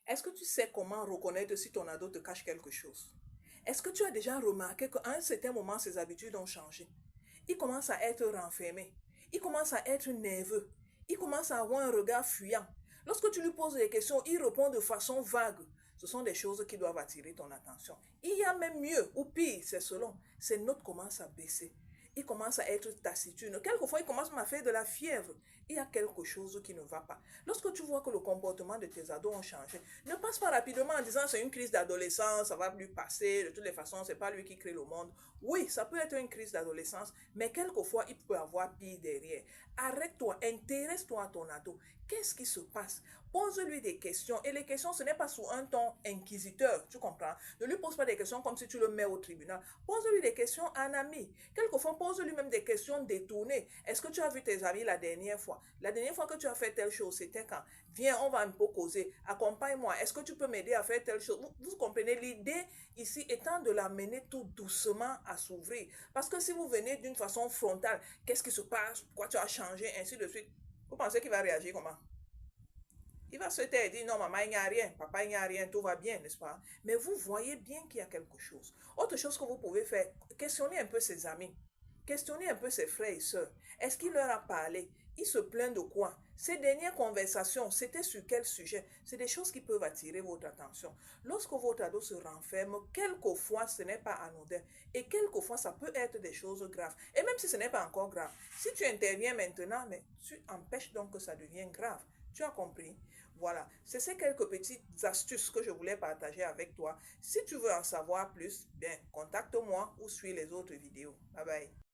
Est-ce que tu sais comment reconnaître si ton ado te cache quelque chose? Est-ce que tu as déjà remarqué qu'à un certain moment, ses habitudes ont changé? Il commence à être renfermé. Il commence à être nerveux. Il commence à avoir un regard fuyant. Lorsque tu lui poses des questions, il répond de façon vague. Ce sont des choses qui doivent attirer ton attention. Il y a même mieux ou pire, c'est selon. Ses notes commencent à baisser. Il commence à être taciturne. Quelquefois, il commence à faire de la fièvre. Il y a quelque chose qui ne va pas. Lorsque tu vois que le comportement de tes ados ont changé, ne passe pas rapidement en disant c'est une crise d'adolescence, ça va lui passer, de toutes les façons, c'est pas lui qui crée le monde. Oui, ça peut être une crise d'adolescence, mais quelquefois, il peut avoir pire derrière. Arrête-toi, intéresse-toi à ton ado. Qu'est-ce qui se passe? Pose-lui des questions. Et les questions, ce n'est pas sous un ton inquisiteur, tu comprends? Ne lui pose pas des questions comme si tu le mets au tribunal. Pose-lui des questions en ami. Quelquefois, pose-lui même des questions détournées. Est-ce que tu as vu tes amis la dernière fois? La dernière fois que tu as fait telle chose, c'était quand? Viens, on va un peu causer. Accompagne-moi. Est-ce que tu peux m'aider à faire telle chose? Vous comprenez, l'idée ici étant de l'amener tout doucement à s'ouvrir. Parce que si vous venez d'une façon frontale, qu'est-ce qui se passe? Pourquoi tu as changé? Ainsi de suite. Vous pensez qu'il va réagir comment? Il va se taire et dire non, maman, il n'y a rien, papa, il n'y a rien, tout va bien, n'est-ce pas? Mais vous voyez bien qu'il y a quelque chose. Autre chose que vous pouvez faire, questionnez un peu ses amis, questionnez un peu ses frères et sœurs. Est-ce qu'il leur a parlé? Il se plaint de quoi? Ces dernières conversations, c'était sur quel sujet? C'est des choses qui peuvent attirer votre attention. Lorsque votre ado se renferme, quelquefois ce n'est pas anodin et quelquefois ça peut être des choses graves. Et même si ce n'est pas encore grave, si tu interviens maintenant, mais tu empêches donc que ça devienne grave. Tu as compris? Voilà, c'est ces quelques petites astuces que je voulais partager avec toi. Si tu veux en savoir plus, bien, contacte-moi ou suis les autres vidéos. Bye bye.